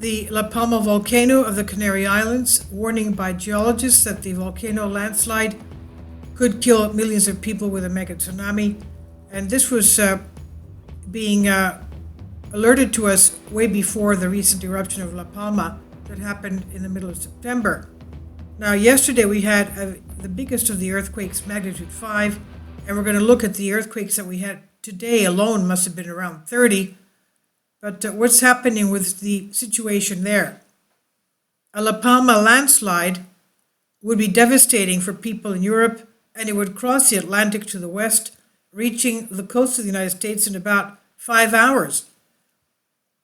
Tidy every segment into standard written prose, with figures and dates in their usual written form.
The La Palma volcano of the Canary Islands, warning by geologists that the volcano landslide could kill millions of people with a mega tsunami. And this was being alerted to us way before the recent eruption of La Palma that happened in the middle of September. Now, yesterday we had the biggest of the earthquakes, magnitude 5, and we're going to look at the earthquakes that we had today alone, must have been around 30. But what's happening with the situation there? A La Palma landslide would be devastating for people in Europe, and it would cross the Atlantic to the west, reaching the coast of the United States in about 5 hours.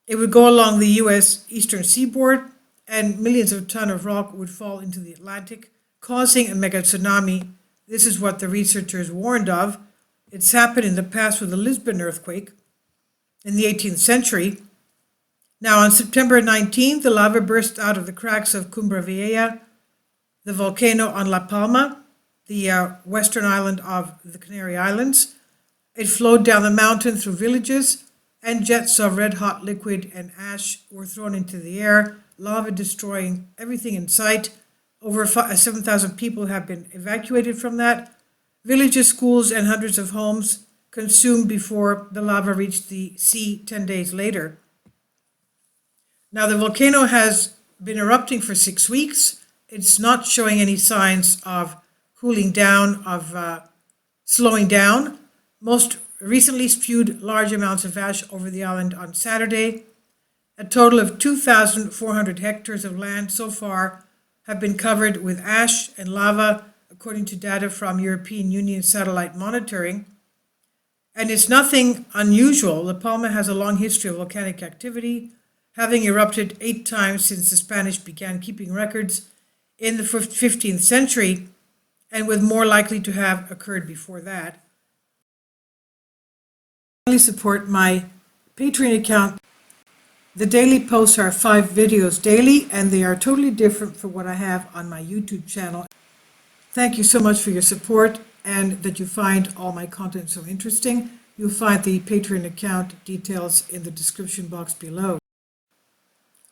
It would go along the U.S. eastern seaboard, and millions of tons of rock would fall into the Atlantic, causing a mega tsunami. This is what the researchers warned of. It's happened in the past with the Lisbon earthquake in the 18th century. Now, on September 19th, the lava burst out of the cracks of Cumbre Vieja, the volcano on La Palma, the western island of the Canary Islands. It flowed down the mountain through villages, and jets of red-hot liquid and ash were thrown into the air, lava destroying everything in sight. Over 7,000 people have been evacuated from that. Villages, schools, and hundreds of homes consumed before the lava reached the sea 10 days later. Now, the volcano has been erupting for 6 weeks. It's not showing any signs of cooling down, of slowing down. Most recently spewed large amounts of ash over the island on Saturday. A total of 2,400 hectares of land so far have been covered with ash and lava, according to data from European Union satellite monitoring. And it's nothing unusual. La Palma has a long history of volcanic activity, having erupted 8 times since the Spanish began keeping records in the 15th century, and with more likely to have occurred before that. I support my Patreon account. The daily posts are 5 videos daily, and they are totally different from what I have on my YouTube channel. Thank you so much for your support and that you find all my content so interesting. You'll find the Patreon account details in the description box below.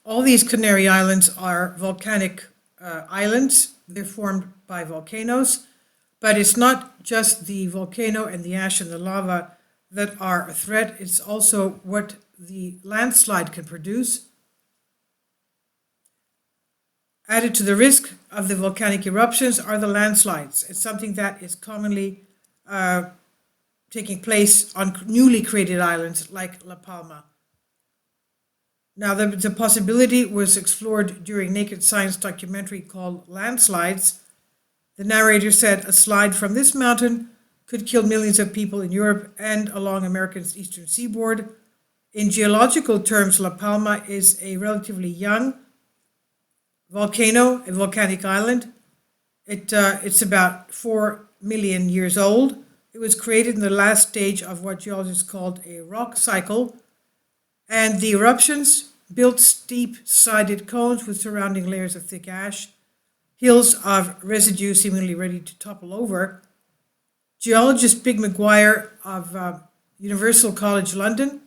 All these Canary Islands are volcanic islands. They're formed by volcanoes, but it's not just the volcano and the ash and the lava that are a threat. It's also what the landslide can produce. Added to the risk of the volcanic eruptions are the landslides. It's something that is commonly taking place on newly created islands like La Palma. Now, the possibility was explored during Naked Science documentary called Landslides. The narrator said a slide from this mountain could kill millions of people in Europe and along America's eastern seaboard. In geological terms, La Palma is a relatively young volcano, a volcanic island. It's about 4 million years old. It was created in the last stage of what geologists called a rock cycle, and the eruptions built steep-sided cones with surrounding layers of thick ash, hills of residue seemingly ready to topple over. Geologist Big McGuire of Universal College London,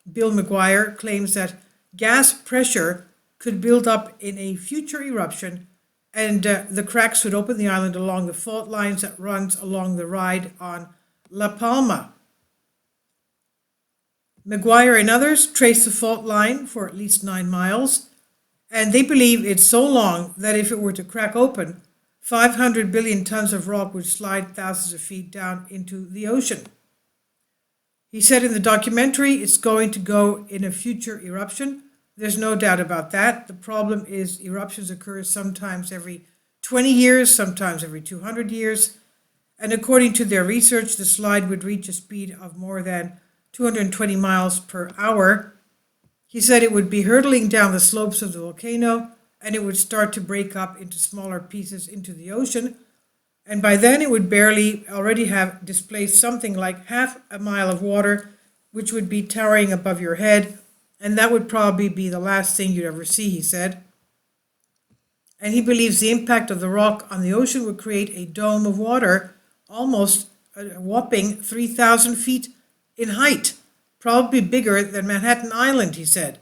Bill McGuire, claims that gas pressure could build up in a future eruption, and the cracks would open the island along the fault lines that runs along the ride on La Palma. McGuire and others trace the fault line for at least 9 miles, and they believe it's so long that if it were to crack open, 500 billion tons of rock would slide thousands of feet down into the ocean. He said in the documentary, it's going to go in a future eruption. There's no doubt about that. The problem is eruptions occur sometimes every 20 years, sometimes every 200 years. And according to their research, the slide would reach a speed of more than 220 miles per hour. He said it would be hurtling down the slopes of the volcano, and it would start to break up into smaller pieces into the ocean. And by then it would barely already have displaced something like half a mile of water, which would be towering above your head. And that would probably be the last thing you'd ever see, he said. And he believes the impact of the rock on the ocean would create a dome of water, almost a whopping 3,000 feet in height, probably bigger than Manhattan Island, he said.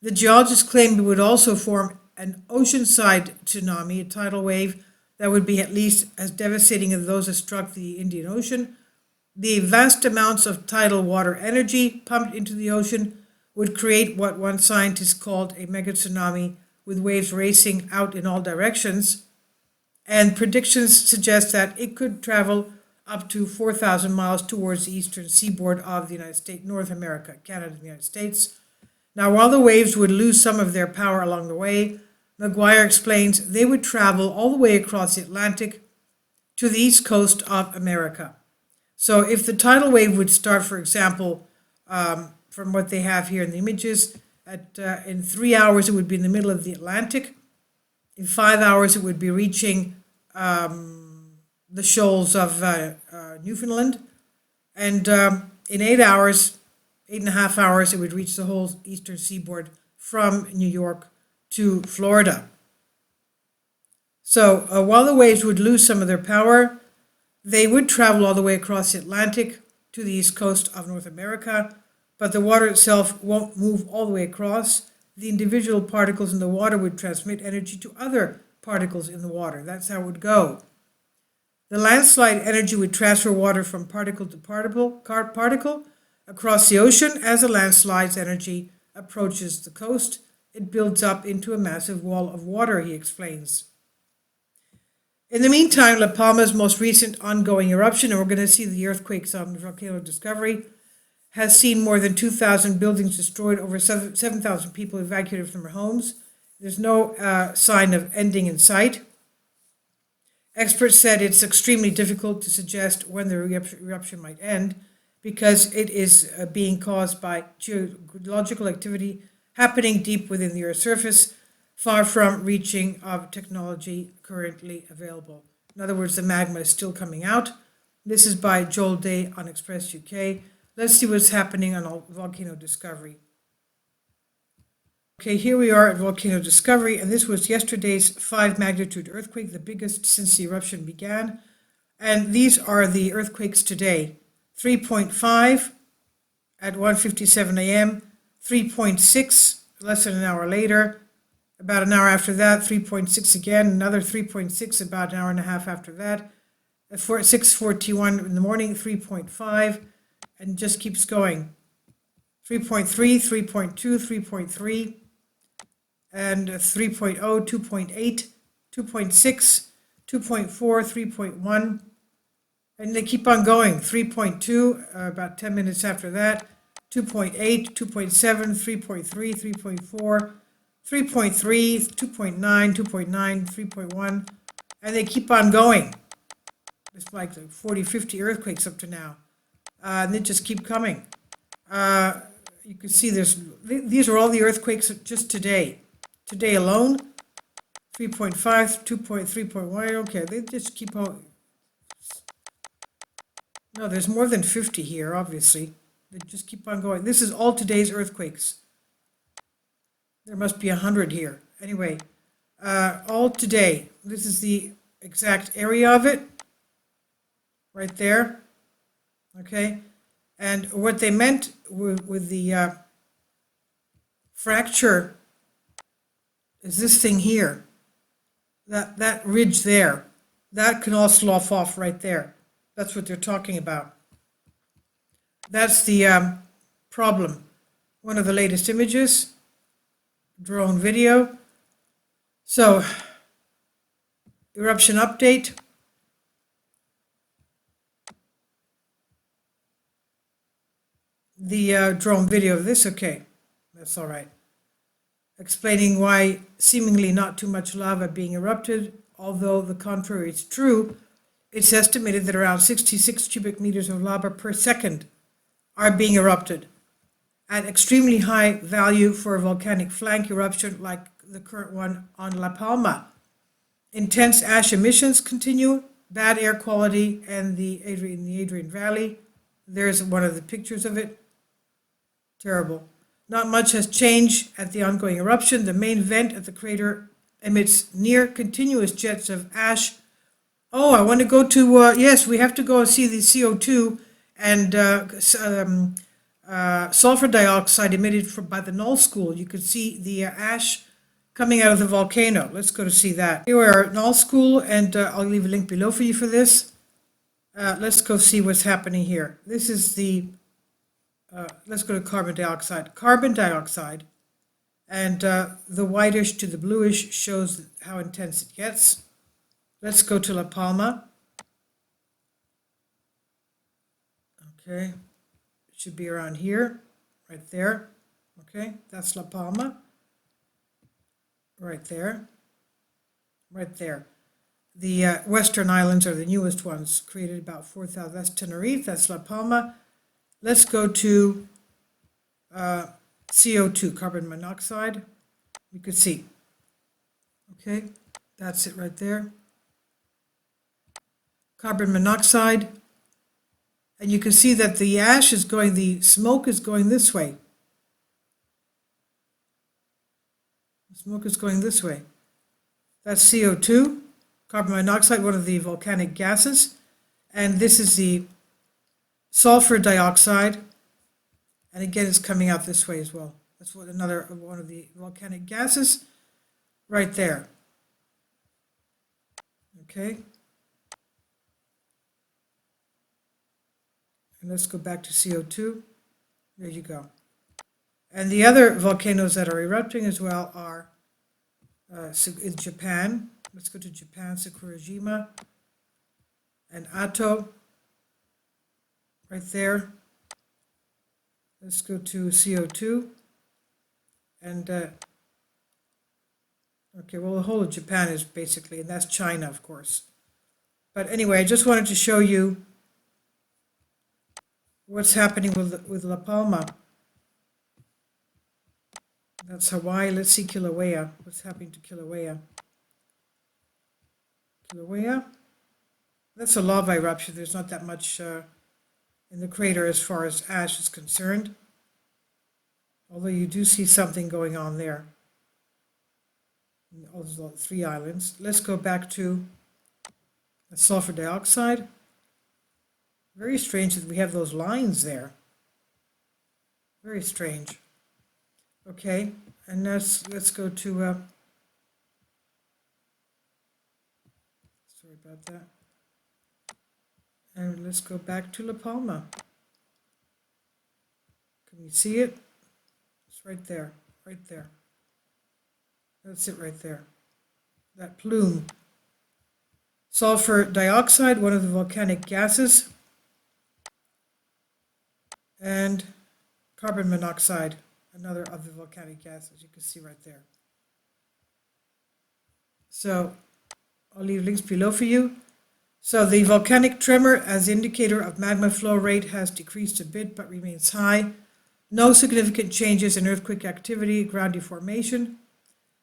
The geologists claimed it would also form an oceanside tsunami, a tidal wave that would be at least as devastating as those that struck the Indian Ocean. The vast amounts of tidal water energy pumped into the ocean would create what one scientist called a mega tsunami, with waves racing out in all directions. And predictions suggest that it could travel up to 4,000 miles towards the eastern seaboard of the United States, North America, Canada, and the United States. Now, while the waves would lose some of their power along the way, McGuire explains they would travel all the way across the Atlantic to the east coast of America. So if the tidal wave would start, for example, from what they have here in the images, in 3 hours it would be in the middle of the Atlantic. In 5 hours it would be reaching the shoals of Newfoundland. And in 8 hours, 8.5 hours, it would reach the whole eastern seaboard from New York to Florida. So while the waves would lose some of their power, they would travel all the way across the Atlantic to the east coast of North America, but the water itself won't move all the way across. The individual particles in the water would transmit energy to other particles in the water. That's how it would go. The landslide energy would transfer water from particle to particle across the ocean. As the landslide's energy approaches the coast, it builds up into a massive wall of water, he explains. In the meantime, La Palma's most recent ongoing eruption, and we're going to see the earthquakes on Volcano Discovery, has seen more than 2,000 buildings destroyed, over 7,000 people evacuated from their homes. There's no sign of ending in sight. Experts said it's extremely difficult to suggest when the eruption might end because it is being caused by geological activity happening deep within the Earth's surface, far from reaching of technology currently available. In other words, the magma is still coming out. This is by Joel Day on Express UK. Let's see what's happening on Volcano Discovery. Okay, here we are at Volcano Discovery, and this was yesterday's 5 magnitude earthquake, the biggest since the eruption began. And these are the earthquakes today. 3.5 at 1:57 a.m., 3.6 less than an hour later, about an hour after that, 3.6 again, another 3.6 about an hour and a half after that, at 6:41 in the morning, 3.5, and just keeps going. 3.3, 3.2, 3.3, and 3.0, 2.8, 2.6, 2.4, 3.1, and they keep on going. 3.2, about 10 minutes after that, 2.8, 2.7, 3.3, 3.4, 3.3, 2.9, 2.9, 3.1, and they keep on going. It's like 40, 50 earthquakes up to now, and they just keep coming. You can see these are all the earthquakes just today. Today alone, 3.5, 2.3.1, okay, they just keep on. No, there's more than 50 here, obviously. They just keep on going. This is all today's earthquakes. There must be 100 here. Anyway, all today. This is the exact area of it, right there. Okay, and what they meant with the fracture is this thing here. That ridge there, that can all slough off right there. That's what they're talking about. That's the problem. One of the latest images, drone video. So, eruption update. The drone video of this, okay, that's all right. Explaining why seemingly not too much lava being erupted, although the contrary is true. It's estimated that around 66 cubic meters of lava per second are being erupted at extremely high value for a volcanic flank eruption like the current one on La Palma. Intense ash emissions continue, bad air quality, and the Adrian Valley. There's one of the pictures of it. Terrible. Not much has changed at the ongoing eruption. The main vent at the crater emits near continuous jets of ash. Oh, I want to go to, yes, we have to go and see the CO2 and sulfur dioxide emitted by the null school. You could see the ash coming out of the volcano. Let's go to see that. Here we are at null school, and I'll leave a link below for you for this. Let's go see what's happening here. This is the, let's go to carbon dioxide. Carbon dioxide, and the whitish to the bluish shows how intense it gets. Let's go to La Palma. Okay, it should be around here, right there. Okay, that's La Palma. Right there. Right there. The Western Islands are the newest ones, created about 4,000. That's Tenerife, that's La Palma. Let's go to CO2, carbon monoxide. You could see. Okay, that's it right there. Carbon monoxide. And you can see that the ash is going, the smoke is going this way. The smoke is going this way. That's CO2, carbon monoxide, one of the volcanic gases. And this is the sulfur dioxide. And again, it's coming out this way as well. That's one of the volcanic gases right there. Okay. And let's go back to CO2. There you go. And the other volcanoes that are erupting as well are in Japan. Let's go to Japan, Sakurajima and Ato, right there. Let's go to CO2. And, okay, well, the whole of Japan is basically, and that's China, of course. But anyway, I just wanted to show you what's happening with La Palma. That's Hawaii. Let's see Kilauea. What's happening to Kilauea? Kilauea? That's a lava eruption. There's not that much in the crater as far as ash is concerned. Although you do see something going on there. All those 3 islands. Let's go back to the sulfur dioxide. Very strange that we have those lines there. Very strange. Okay, and let's go to, sorry about that. And let's go back to La Palma. Can you see it? It's right there, right there. That's it right there. That plume. Sulfur dioxide, one of the volcanic gases. And carbon monoxide, another of the volcanic gases, you can see right there. So I'll leave links below for you. So the volcanic tremor as indicator of magma flow rate has decreased a bit but remains high. No significant changes in earthquake activity, ground deformation.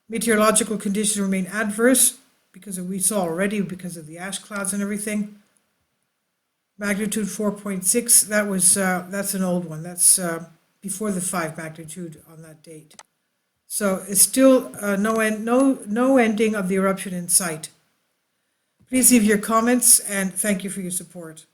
Meteorological conditions remain adverse because we saw already because of the ash clouds and everything. Magnitude 4.6, that's an old one. That's before the 5 magnitude on that date. So it's still no ending of the eruption in sight. Please leave your comments and thank you for your support.